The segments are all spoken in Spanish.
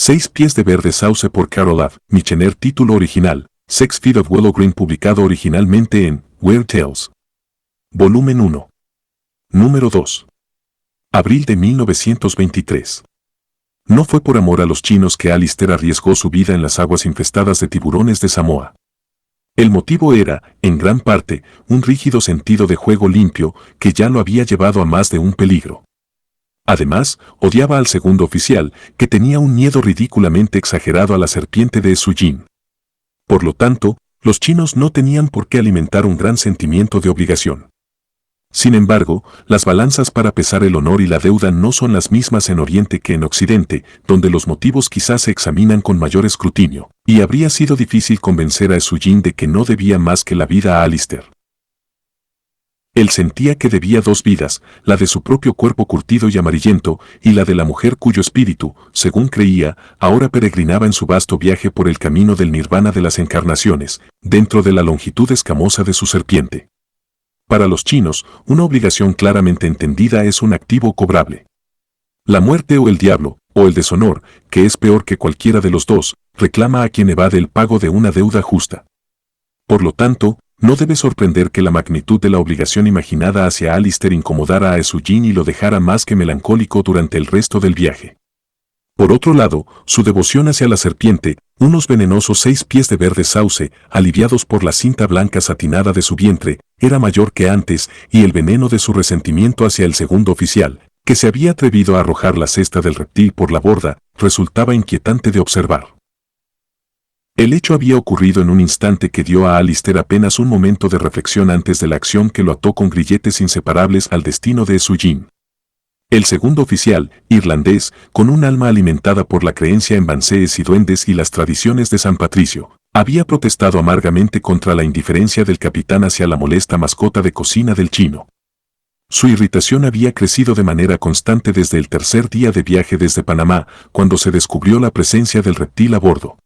6 pies de verde sauce por Carol F. Michener. Título original: 6 Feet of Willow Green, publicado originalmente en Weird Tales. Volumen 1. Número 2. Abril de 1923. No fue por amor a los chinos que Alistair arriesgó su vida en las aguas infestadas de tiburones de Samoa. El motivo era, en gran parte, un rígido sentido de juego limpio que ya lo había llevado a más de un peligro. Además, odiaba al segundo oficial, que tenía un miedo ridículamente exagerado a la serpiente de Sujin. Por lo tanto, los chinos no tenían por qué alimentar un gran sentimiento de obligación. Sin embargo, las balanzas para pesar el honor y la deuda no son las mismas en Oriente que en Occidente, donde los motivos quizás se examinan con mayor escrutinio, y habría sido difícil convencer a Sujin de que no debía más que la vida a Alistair. Él sentía que debía 2 vidas, la de su propio cuerpo curtido y amarillento, y la de la mujer cuyo espíritu, según creía, ahora peregrinaba en su vasto viaje por el camino del nirvana de las encarnaciones, dentro de la longitud escamosa de su serpiente. Para los chinos, una obligación claramente entendida es un activo cobrable. La muerte o el diablo, o el deshonor, que es peor que cualquiera de los dos, reclama a quien evade el pago de una deuda justa. Por lo tanto, no debe sorprender que la magnitud de la obligación imaginada hacia Alistair incomodara a Sujin y lo dejara más que melancólico durante el resto del viaje. Por otro lado, su devoción hacia la serpiente, unos venenosos 6 pies de verde sauce, aliviados por la cinta blanca satinada de su vientre, era mayor que antes, y el veneno de su resentimiento hacia el segundo oficial, que se había atrevido a arrojar la cesta del reptil por la borda, resultaba inquietante de observar. El hecho había ocurrido en un instante que dio a Alistair apenas un momento de reflexión antes de la acción que lo ató con grilletes inseparables al destino de Sujin. El segundo oficial, irlandés, con un alma alimentada por la creencia en bansees y duendes y las tradiciones de San Patricio, había protestado amargamente contra la indiferencia del capitán hacia la molesta mascota de cocina del chino. Su irritación había crecido de manera constante desde el tercer día de viaje desde Panamá, cuando se descubrió la presencia del reptil a bordo.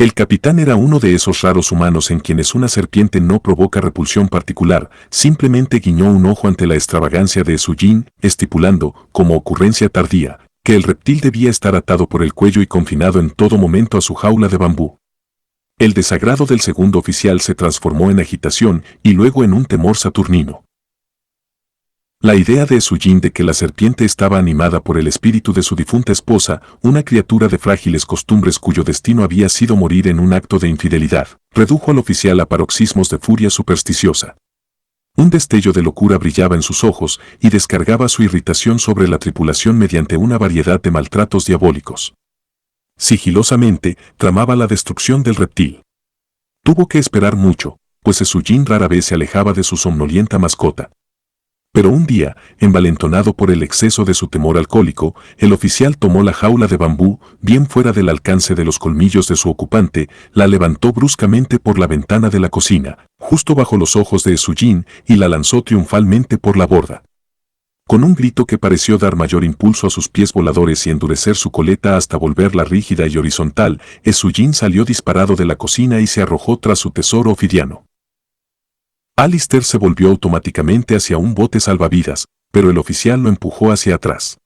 El capitán era uno de esos raros humanos en quienes una serpiente no provoca repulsión particular, simplemente guiñó un ojo ante la extravagancia de Sujin, estipulando, como ocurrencia tardía, que el reptil debía estar atado por el cuello y confinado en todo momento a su jaula de bambú. El desagrado del segundo oficial se transformó en agitación y luego en un temor saturnino. La idea de Sujin de que la serpiente estaba animada por el espíritu de su difunta esposa, una criatura de frágiles costumbres cuyo destino había sido morir en un acto de infidelidad, redujo al oficial a paroxismos de furia supersticiosa. Un destello de locura brillaba en sus ojos y descargaba su irritación sobre la tripulación mediante una variedad de maltratos diabólicos. Sigilosamente, tramaba la destrucción del reptil. Tuvo que esperar mucho, pues Sujin rara vez se alejaba de su somnolienta mascota. Pero un día, envalentonado por el exceso de su temor alcohólico, el oficial tomó la jaula de bambú, bien fuera del alcance de los colmillos de su ocupante, la levantó bruscamente por la ventana de la cocina, justo bajo los ojos de Sujin, y la lanzó triunfalmente por la borda. Con un grito que pareció dar mayor impulso a sus pies voladores y endurecer su coleta hasta volverla rígida y horizontal, Sujin salió disparado de la cocina y se arrojó tras su tesoro ofidiano. Alistair se volvió automáticamente hacia un bote salvavidas, pero el oficial lo empujó hacia atrás.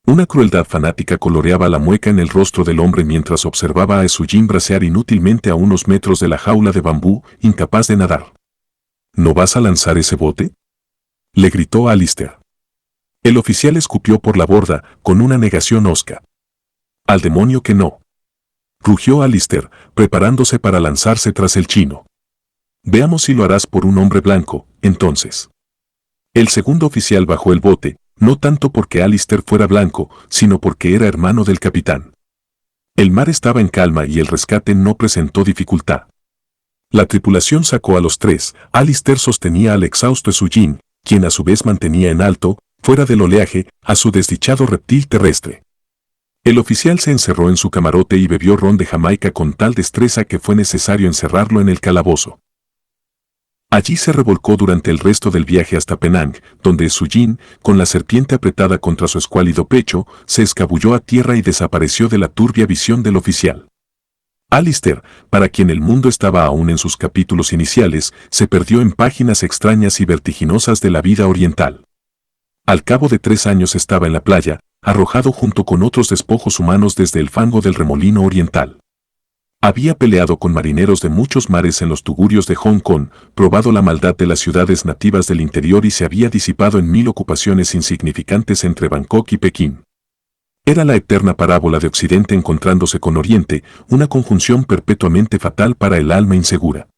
Una crueldad fanática coloreaba la mueca en el rostro del hombre mientras observaba a Sujin bracear inútilmente a unos metros de la jaula de bambú, incapaz de nadar. ¿No vas a lanzar ese bote?, le gritó Alistair. El oficial escupió por la borda, con una negación hosca. «Al demonio que no», rugió Alistair, preparándose para lanzarse tras el chino. «Veamos si lo harás por un hombre blanco, entonces». El segundo oficial bajó el bote, no tanto porque Alistair fuera blanco, sino porque era hermano del capitán. El mar estaba en calma y el rescate no presentó dificultad. La tripulación sacó a los 3, Alistair sostenía al exhausto Sujin, quien a su vez mantenía en alto, fuera del oleaje, a su desdichado reptil terrestre. El oficial se encerró en su camarote y bebió ron de Jamaica con tal destreza que fue necesario encerrarlo en el calabozo. Allí se revolcó durante el resto del viaje hasta Penang, donde Sujin, con la serpiente apretada contra su escuálido pecho, se escabulló a tierra y desapareció de la turbia visión del oficial. Alistair, para quien el mundo estaba aún en sus capítulos iniciales, se perdió en páginas extrañas y vertiginosas de la vida oriental. Al cabo de 3 años estaba en la playa, arrojado junto con otros despojos humanos desde el fango del remolino oriental. Había peleado con marineros de muchos mares en los tugurios de Hong Kong, probado la maldad de las ciudades nativas del interior y se había disipado en 1000 ocupaciones insignificantes entre Bangkok y Pekín. Era la eterna parábola de Occidente encontrándose con Oriente, una conjunción perpetuamente fatal para el alma insegura.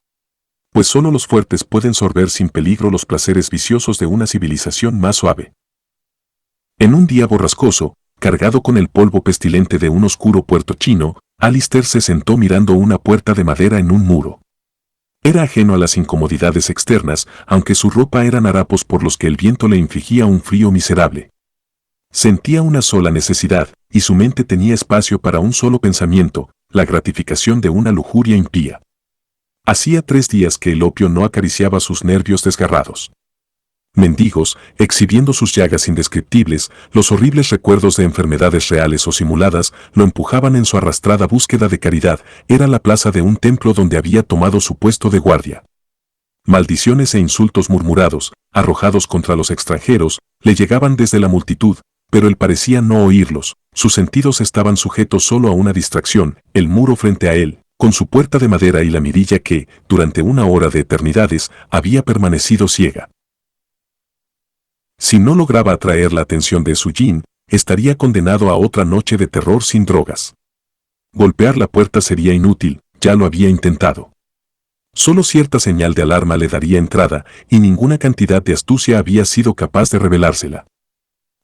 Pues solo los fuertes pueden sorber sin peligro los placeres viciosos de una civilización más suave. En un día borrascoso, cargado con el polvo pestilente de un oscuro puerto chino, Alistair se sentó mirando una puerta de madera en un muro. Era ajeno a las incomodidades externas, aunque su ropa eran harapos por los que el viento le infligía un frío miserable. Sentía una sola necesidad, y su mente tenía espacio para un solo pensamiento, la gratificación de una lujuria impía. Hacía 3 días que el opio no acariciaba sus nervios desgarrados. Mendigos, exhibiendo sus llagas indescriptibles, los horribles recuerdos de enfermedades reales o simuladas, lo empujaban en su arrastrada búsqueda de caridad. Era la plaza de un templo donde había tomado su puesto de guardia. Maldiciones e insultos murmurados, arrojados contra los extranjeros, le llegaban desde la multitud, pero él parecía no oírlos. Sus sentidos estaban sujetos solo a una distracción, el muro frente a él, con su puerta de madera y la mirilla que, durante una hora de eternidades, había permanecido ciega. Si no lograba atraer la atención de Su Jin, estaría condenado a otra noche de terror sin drogas. Golpear la puerta sería inútil, ya lo había intentado. Solo cierta señal de alarma le daría entrada, y ninguna cantidad de astucia había sido capaz de revelársela.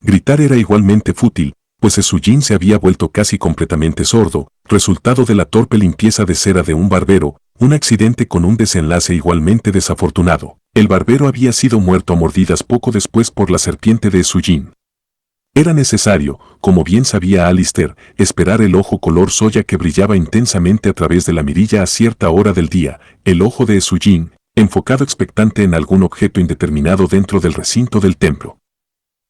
Gritar era igualmente fútil, pues Su Jin se había vuelto casi completamente sordo, resultado de la torpe limpieza de cera de un barbero, un accidente con un desenlace igualmente desafortunado. El barbero había sido muerto a mordidas poco después por la serpiente de Su Jin. Era necesario, como bien sabía Alistair, esperar el ojo color soya que brillaba intensamente a través de la mirilla a cierta hora del día, el ojo de Su Jin, enfocado expectante en algún objeto indeterminado dentro del recinto del templo.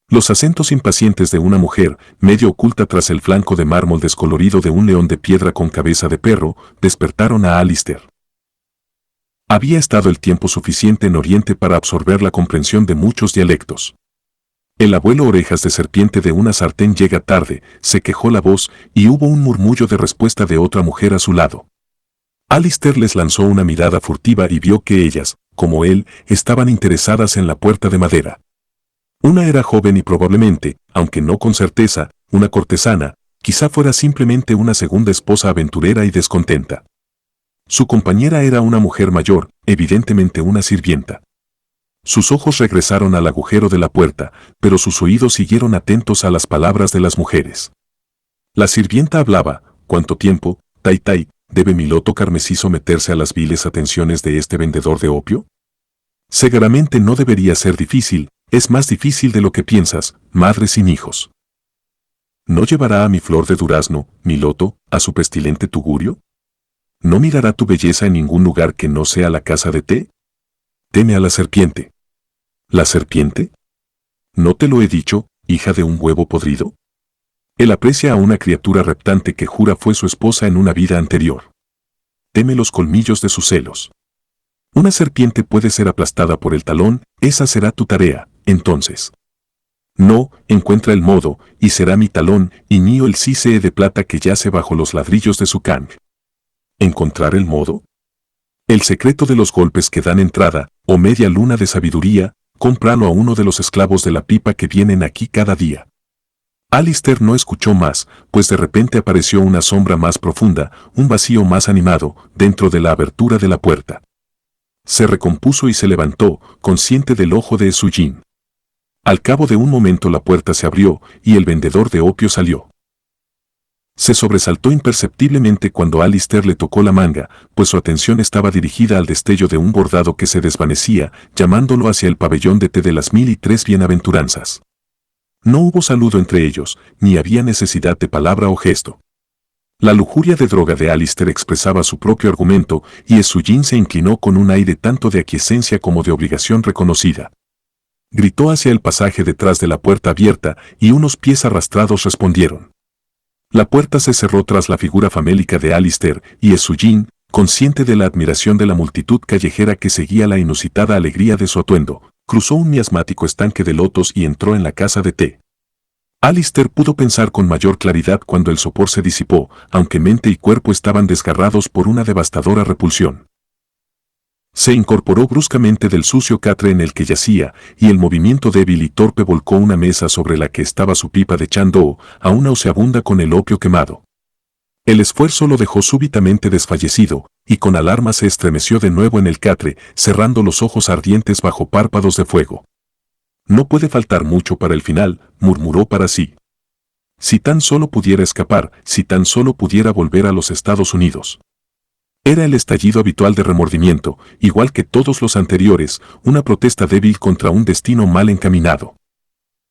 Los acentos impacientes de una mujer, medio oculta tras el flanco de mármol descolorido de un león de piedra con cabeza de perro, despertaron a Alistair. Había estado el tiempo suficiente en Oriente para absorber la comprensión de muchos dialectos. El abuelo Orejas de Serpiente de una sartén llega tarde, se quejó la voz, y hubo un murmullo de respuesta de otra mujer a su lado. Alistair les lanzó una mirada furtiva y vio que ellas, como él, estaban interesadas en la puerta de madera. Una era joven y probablemente, aunque no con certeza, una cortesana, quizá fuera simplemente una segunda esposa aventurera y descontenta. Su compañera era una mujer mayor, evidentemente una sirvienta. Sus ojos regresaron al agujero de la puerta, pero sus oídos siguieron atentos a las palabras de las mujeres. La sirvienta hablaba: ¿cuánto tiempo, Tai Tai, debe mi loto carmesí someterse a las viles atenciones de este vendedor de opio? Seguramente no debería ser difícil, es más difícil de lo que piensas, madre sin hijos. ¿No llevará a mi flor de durazno, mi loto, a su pestilente tugurio? ¿No mirará tu belleza en ningún lugar que no sea la casa de té? Teme a la serpiente. ¿La serpiente? ¿No te lo he dicho, hija de un huevo podrido? Él aprecia a una criatura reptante que jura fue su esposa en una vida anterior. Teme los colmillos de sus celos. Una serpiente puede ser aplastada por el talón, esa será tu tarea, entonces. No, encuentra el modo, y será mi talón, y mío el cisne de plata que yace bajo los ladrillos de su kang. ¿Encontrar el modo? El secreto de los golpes que dan entrada, o media luna de sabiduría, cómpralo a uno de los esclavos de la pipa que vienen aquí cada día. Alistair no escuchó más, pues de repente apareció una sombra más profunda, un vacío más animado, dentro de la abertura de la puerta. Se recompuso y se levantó, consciente del ojo de Su Jin. Al cabo de un momento la puerta se abrió, y el vendedor de opio salió. Se sobresaltó imperceptiblemente cuando Alistair le tocó la manga, pues su atención estaba dirigida al destello de un bordado que se desvanecía, llamándolo hacia el pabellón de té de las 1003 bienaventuranzas. No hubo saludo entre ellos, ni había necesidad de palabra o gesto. La lujuria de droga de Alistair expresaba su propio argumento, y Su Jin se inclinó con un aire tanto de aquiescencia como de obligación reconocida. Gritó hacia el pasaje detrás de la puerta abierta, y unos pies arrastrados respondieron. La puerta se cerró tras la figura famélica de Alistair, y Su Jin, consciente de la admiración de la multitud callejera que seguía la inusitada alegría de su atuendo, cruzó un miasmático estanque de lotos y entró en la casa de té. Alistair pudo pensar con mayor claridad cuando el sopor se disipó, aunque mente y cuerpo estaban desgarrados por una devastadora repulsión. Se incorporó bruscamente del sucio catre en el que yacía, y el movimiento débil y torpe volcó una mesa sobre la que estaba su pipa de Chandoo, aún nauseabunda con el opio quemado. El esfuerzo lo dejó súbitamente desfallecido, y con alarma se estremeció de nuevo en el catre, cerrando los ojos ardientes bajo párpados de fuego. No puede faltar mucho para el final, murmuró para sí. Si tan solo pudiera escapar, si tan solo pudiera volver a los Estados Unidos. Era el estallido habitual de remordimiento, igual que todos los anteriores, una protesta débil contra un destino mal encaminado.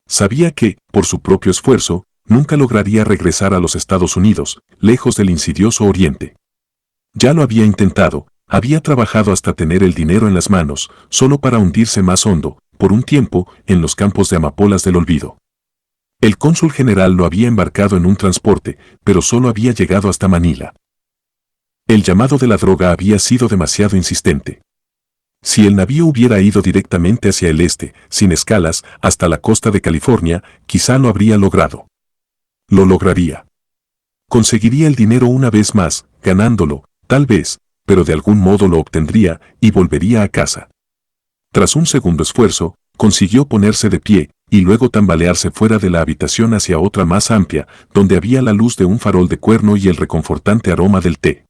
Sabía que, por su propio esfuerzo, nunca lograría regresar a los Estados Unidos, lejos del insidioso Oriente. Ya lo había intentado, había trabajado hasta tener el dinero en las manos, solo para hundirse más hondo, por un tiempo, en los campos de amapolas del olvido. El cónsul general lo había embarcado en un transporte, pero solo había llegado hasta Manila. El llamado de la droga había sido demasiado insistente. Si el navío hubiera ido directamente hacia el este, sin escalas, hasta la costa de California, quizá lo habría logrado. Lo lograría. Conseguiría el dinero una vez más, ganándolo, tal vez, pero de algún modo lo obtendría y volvería a casa. Tras un segundo esfuerzo, consiguió ponerse de pie y luego tambalearse fuera de la habitación hacia otra más amplia, donde había la luz de un farol de cuerno y el reconfortante aroma del té.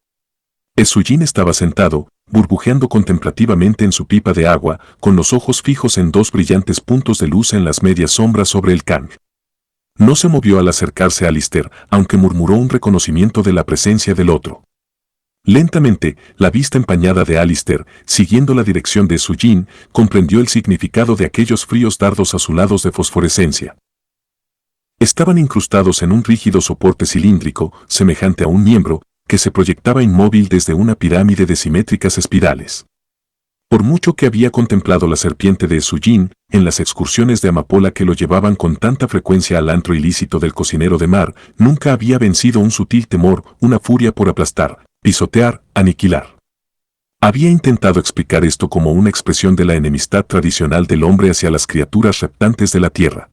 Sujin estaba sentado, burbujeando contemplativamente en su pipa de agua, con los ojos fijos en dos brillantes puntos de luz en las medias sombras sobre el Kang. No se movió al acercarse a Alistair, aunque murmuró un reconocimiento de la presencia del otro. Lentamente, la vista empañada de Alistair, siguiendo la dirección de Sujin, comprendió el significado de aquellos fríos dardos azulados de fosforescencia. Estaban incrustados en un rígido soporte cilíndrico, semejante a un miembro, que se proyectaba inmóvil desde una pirámide de simétricas espirales. Por mucho que había contemplado la serpiente de Sujin, en las excursiones de amapola que lo llevaban con tanta frecuencia al antro ilícito del cocinero de mar, nunca había vencido un sutil temor, una furia por aplastar, pisotear, aniquilar. Había intentado explicar esto como una expresión de la enemistad tradicional del hombre hacia las criaturas reptantes de la tierra.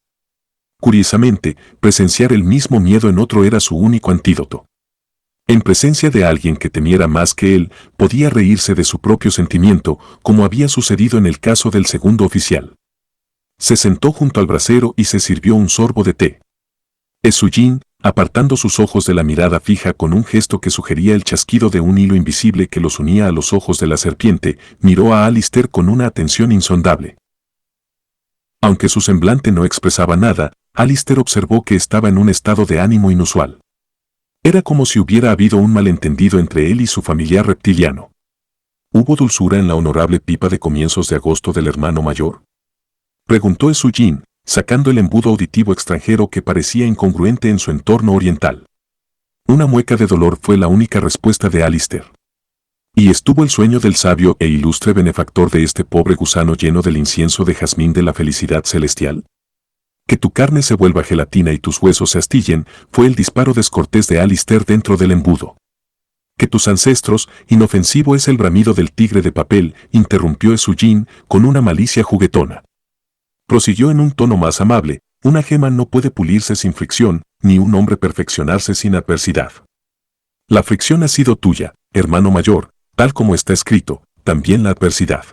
Curiosamente, presenciar el mismo miedo en otro era su único antídoto. En presencia de alguien que temiera más que él, podía reírse de su propio sentimiento, como había sucedido en el caso del segundo oficial. Se sentó junto al brasero y se sirvió un sorbo de té. Sujin, apartando sus ojos de la mirada fija con un gesto que sugería el chasquido de un hilo invisible que los unía a los ojos de la serpiente, miró a Alistair con una atención insondable. Aunque su semblante no expresaba nada, Alistair observó que estaba en un estado de ánimo inusual. Era como si hubiera habido un malentendido entre él y su familiar reptiliano. ¿Hubo dulzura en la honorable pipa de comienzos de agosto del hermano mayor? Preguntó Sujin, sacando el embudo auditivo extranjero que parecía incongruente en su entorno oriental. Una mueca de dolor fue la única respuesta de Alistair. ¿Y estuvo el sueño del sabio e ilustre benefactor de este pobre gusano lleno del incienso de jazmín de la felicidad celestial? Que tu carne se vuelva gelatina y tus huesos se astillen, fue el disparo descortés de Alistair dentro del embudo. Que tus ancestros, inofensivo es el bramido del tigre de papel, interrumpió Sujin con una malicia juguetona. Prosiguió en un tono más amable, una gema no puede pulirse sin fricción, ni un hombre perfeccionarse sin adversidad. La fricción ha sido tuya, hermano mayor, tal como está escrito, también la adversidad.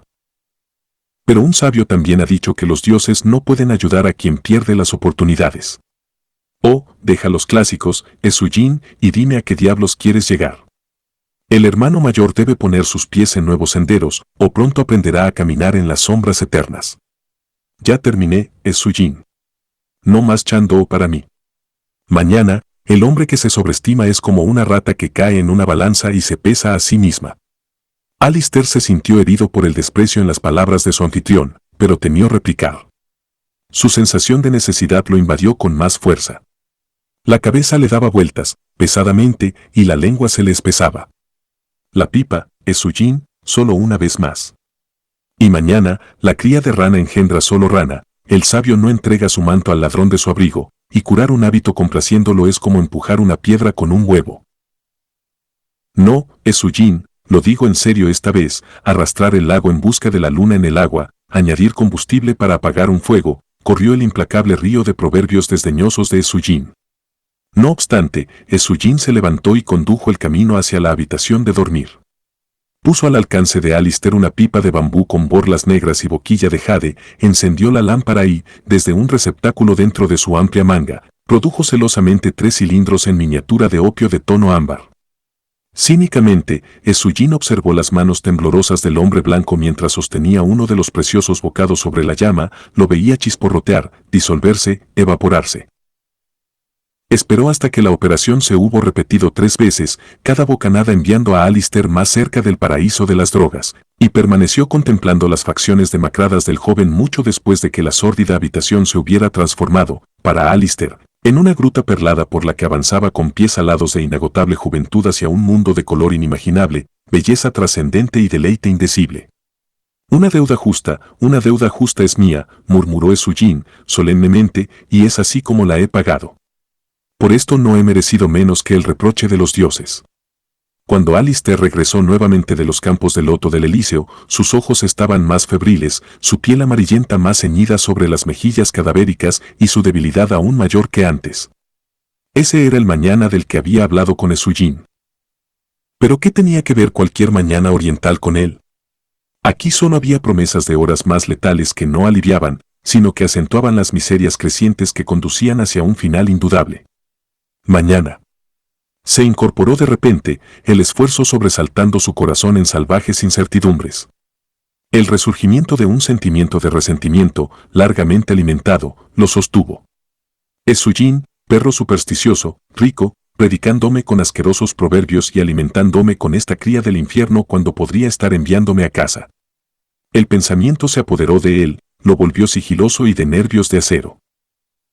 Pero un sabio también ha dicho que los dioses no pueden ayudar a quien pierde las oportunidades. Oh, deja los clásicos, Sujin, y dime a qué diablos quieres llegar. El hermano mayor debe poner sus pies en nuevos senderos, o pronto aprenderá a caminar en las sombras eternas. Ya terminé, Sujin. No más Chandoo para mí. Mañana, el hombre que se sobreestima es como una rata que cae en una balanza y se pesa a sí misma. Alistair se sintió herido por el desprecio en las palabras de su anfitrión, pero temió replicar. Su sensación de necesidad lo invadió con más fuerza. La cabeza le daba vueltas, pesadamente, y la lengua se le espesaba. La pipa, Sujin, solo una vez más. Y mañana, la cría de rana engendra solo rana, el sabio no entrega su manto al ladrón de su abrigo, y curar un hábito complaciéndolo es como empujar una piedra con un huevo. No, Sujin, lo digo en serio esta vez, arrastrar el lago en busca de la luna en el agua, añadir combustible para apagar un fuego, corrió el implacable río de proverbios desdeñosos de Esuyin. No obstante, Esuyin se levantó y condujo el camino hacia la habitación de dormir. Puso al alcance de Alistair una pipa de bambú con borlas negras y boquilla de jade, encendió la lámpara y, desde un receptáculo dentro de su amplia manga, produjo celosamente 3 cilindros en miniatura de opio de tono ámbar. Cínicamente, Esuyin observó las manos temblorosas del hombre blanco mientras sostenía uno de los preciosos bocados sobre la llama, lo veía chisporrotear, disolverse, evaporarse. Esperó hasta que la operación se hubo repetido 3 veces, cada bocanada enviando a Alistair más cerca del paraíso de las drogas, y permaneció contemplando las facciones demacradas del joven mucho después de que la sórdida habitación se hubiera transformado, para Alistair, en una gruta perlada por la que avanzaba con pies alados de inagotable juventud hacia un mundo de color inimaginable, belleza trascendente y deleite indecible. Una deuda justa es mía, murmuró Esuyin, solemnemente, y es así como la he pagado. Por esto no he merecido menos que el reproche de los dioses. Cuando Alistair regresó nuevamente de los campos de loto del Elíseo, sus ojos estaban más febriles, su piel amarillenta más ceñida sobre las mejillas cadavéricas y su debilidad aún mayor que antes. Ese era el mañana del que había hablado con Esuyin. ¿Pero qué tenía que ver cualquier mañana oriental con él? Aquí solo había promesas de horas más letales que no aliviaban, sino que acentuaban las miserias crecientes que conducían hacia un final indudable. Mañana. Se incorporó de repente, el esfuerzo sobresaltando su corazón en salvajes incertidumbres. El resurgimiento de un sentimiento de resentimiento, largamente alimentado, lo sostuvo. Esuyin, perro supersticioso, rico, predicándome con asquerosos proverbios y alimentándome con esta cría del infierno cuando podría estar enviándome a casa. El pensamiento se apoderó de él, lo volvió sigiloso y de nervios de acero.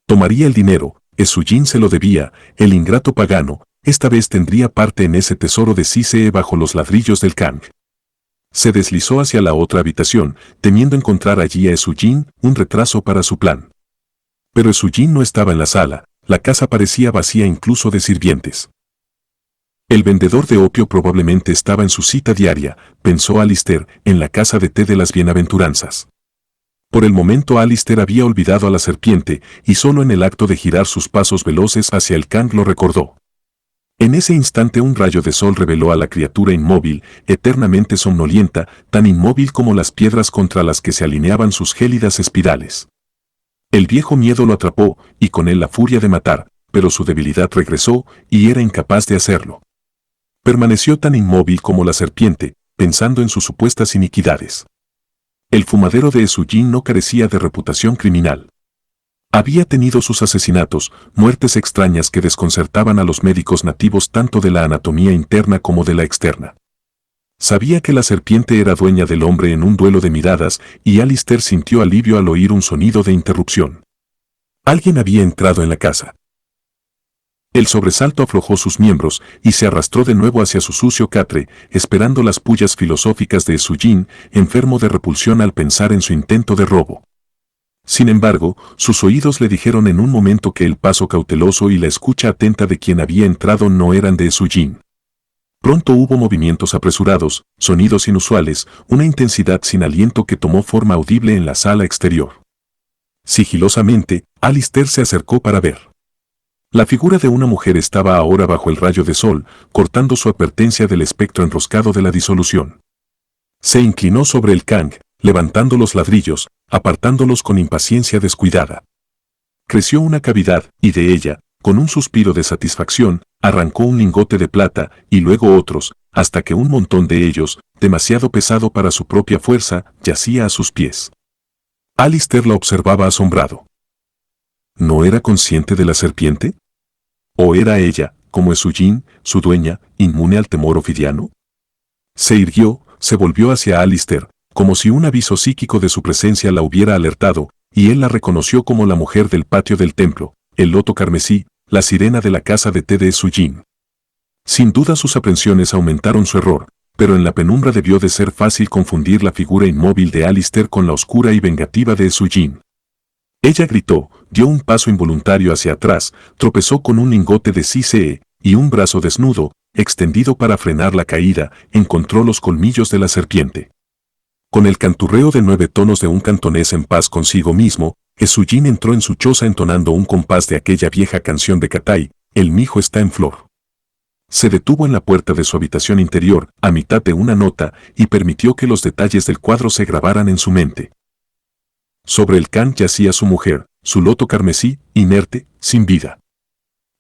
Tomaría el dinero, Esuyin se lo debía, el ingrato pagano, esta vez tendría parte en ese tesoro de Sisee bajo los ladrillos del Kang. Se deslizó hacia la otra habitación, temiendo encontrar allí a Esuyin, un retraso para su plan. Pero Esuyin no estaba en la sala, la casa parecía vacía incluso de sirvientes. El vendedor de opio probablemente estaba en su cita diaria, pensó Alistair, en la casa de té de las bienaventuranzas. Por el momento Alistair había olvidado a la serpiente, y solo en el acto de girar sus pasos veloces hacia el Kang lo recordó. En ese instante un rayo de sol reveló a la criatura inmóvil, eternamente somnolienta, tan inmóvil como las piedras contra las que se alineaban sus gélidas espirales. El viejo miedo lo atrapó, y con él la furia de matar, pero su debilidad regresó, y era incapaz de hacerlo. Permaneció tan inmóvil como la serpiente, pensando en sus supuestas iniquidades. El fumadero de Esuyin no carecía de reputación criminal. Había tenido sus asesinatos, muertes extrañas que desconcertaban a los médicos nativos tanto de la anatomía interna como de la externa. Sabía que la serpiente era dueña del hombre en un duelo de miradas, y Alistair sintió alivio al oír un sonido de interrupción. Alguien había entrado en la casa. El sobresalto aflojó sus miembros y se arrastró de nuevo hacia su sucio catre, esperando las pullas filosóficas de Esuyin, enfermo de repulsión al pensar en su intento de robo. Sin embargo, sus oídos le dijeron en un momento que el paso cauteloso y la escucha atenta de quien había entrado no eran de Esuyin. Pronto hubo movimientos apresurados, sonidos inusuales, una intensidad sin aliento que tomó forma audible en la sala exterior. Sigilosamente, Alistair se acercó para ver. La figura de una mujer estaba ahora bajo el rayo de sol, cortando su advertencia del espectro enroscado de la disolución. Se inclinó sobre el Kang, levantando los ladrillos, apartándolos con impaciencia descuidada. Creció una cavidad, y de ella, con un suspiro de satisfacción, arrancó un lingote de plata, y luego otros, hasta que un montón de ellos, demasiado pesado para su propia fuerza, yacía a sus pies. Alistair la observaba asombrado. ¿No era consciente de la serpiente? ¿O era ella, como Esuyin, su dueña, inmune al temor ofidiano? Se irguió, se volvió hacia Alistair, como si un aviso psíquico de su presencia la hubiera alertado, y él la reconoció como la mujer del patio del templo, el loto carmesí, la sirena de la casa de té de Esuyin. Sin duda sus aprensiones aumentaron su error, pero en la penumbra debió de ser fácil confundir la figura inmóvil de Alistair con la oscura y vengativa de Esuyin. Ella gritó, dio un paso involuntario hacia atrás, tropezó con un lingote de Sisee, y un brazo desnudo, extendido para frenar la caída, encontró los colmillos de la serpiente. Con el canturreo de 9 tonos de un cantonés en paz consigo mismo, Sujin entró en su choza entonando un compás de aquella vieja canción de Katai, El mijo está en flor. Se detuvo en la puerta de su habitación interior, a mitad de una nota, y permitió que los detalles del cuadro se grabaran en su mente. Sobre el can yacía su mujer, su loto carmesí, inerte, sin vida.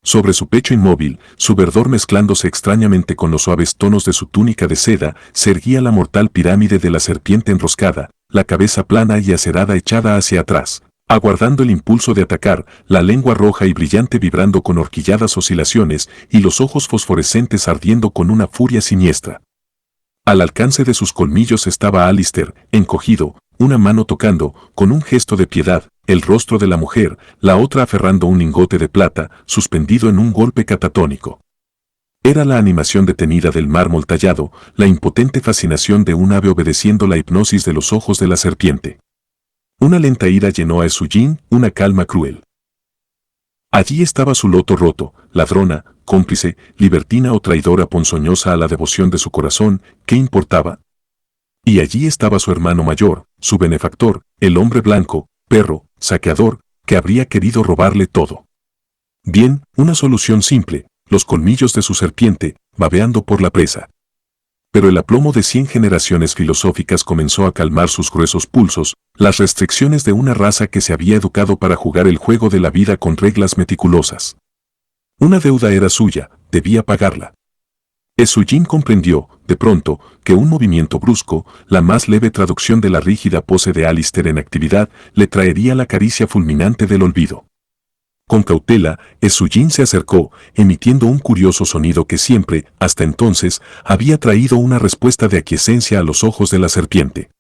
Sobre su pecho inmóvil, su verdor mezclándose extrañamente con los suaves tonos de su túnica de seda, se erguía la mortal pirámide de la serpiente enroscada, la cabeza plana y acerada echada hacia atrás, aguardando el impulso de atacar, la lengua roja y brillante vibrando con horquilladas oscilaciones y los ojos fosforescentes ardiendo con una furia siniestra. Al alcance de sus colmillos estaba Alistair, encogido, una mano tocando, con un gesto de piedad, el rostro de la mujer, la otra aferrando un lingote de plata, suspendido en un golpe catatónico. Era la animación detenida del mármol tallado, la impotente fascinación de un ave obedeciendo la hipnosis de los ojos de la serpiente. Una lenta ira llenó a Sujin, una calma cruel. Allí estaba su loto roto, ladrona, cómplice, libertina o traidora ponzoñosa a la devoción de su corazón, ¿qué importaba? Y allí estaba su hermano mayor, su benefactor, el hombre blanco, perro, saqueador, que habría querido robarle todo. Bien, una solución simple, los colmillos de su serpiente, babeando por la presa. Pero el aplomo de 100 generaciones filosóficas comenzó a calmar sus gruesos pulsos, las restricciones de una raza que se había educado para jugar el juego de la vida con reglas meticulosas. Una deuda era suya, debía pagarla. Sujin comprendió, de pronto, que un movimiento brusco, la más leve traducción de la rígida pose de Alistair en actividad, le traería la caricia fulminante del olvido. Con cautela, Sujin se acercó, emitiendo un curioso sonido que siempre, hasta entonces, había traído una respuesta de aquiescencia a los ojos de la serpiente.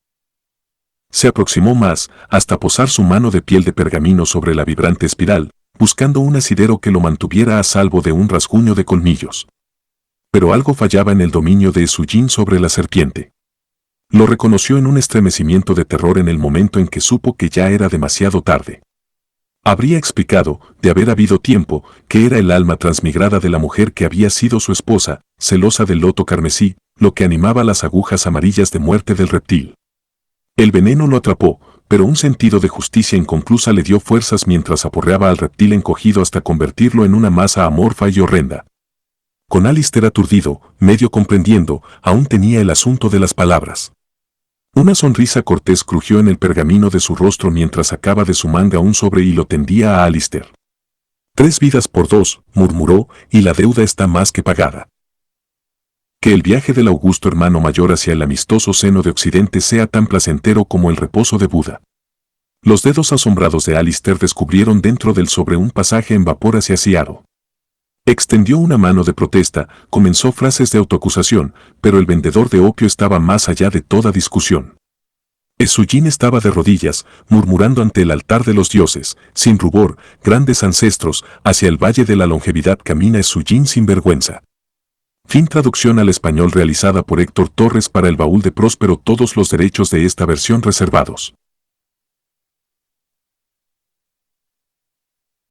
Se aproximó más, hasta posar su mano de piel de pergamino sobre la vibrante espiral, buscando un asidero que lo mantuviera a salvo de un rasguño de colmillos. Pero algo fallaba en el dominio de Sujin sobre la serpiente. Lo reconoció en un estremecimiento de terror en el momento en que supo que ya era demasiado tarde. Habría explicado, de haber habido tiempo, que era el alma transmigrada de la mujer que había sido su esposa, celosa del loto carmesí, lo que animaba las agujas amarillas de muerte del reptil. El veneno lo atrapó, pero un sentido de justicia inconclusa le dio fuerzas mientras aporreaba al reptil encogido hasta convertirlo en una masa amorfa y horrenda. Con Alistair aturdido, medio comprendiendo, aún tenía el asunto de las palabras. Una sonrisa cortés crujió en el pergamino de su rostro mientras sacaba de su manga un sobre y lo tendía a Alistair. 3 vidas por 2, murmuró, y la deuda está más que pagada. Que el viaje del augusto hermano mayor hacia el amistoso seno de Occidente sea tan placentero como el reposo de Buda. Los dedos asombrados de Alistair descubrieron dentro del sobre un pasaje en vapor hacia Seattle. Extendió una mano de protesta, comenzó frases de autoacusación, pero el vendedor de opio estaba más allá de toda discusión. Sujin estaba de rodillas, murmurando ante el altar de los dioses, sin rubor, grandes ancestros, hacia el valle de la longevidad camina Sujin sin vergüenza. Fin traducción al español realizada por Héctor Torres para el baúl de Próspero. Todos los derechos de esta versión reservados.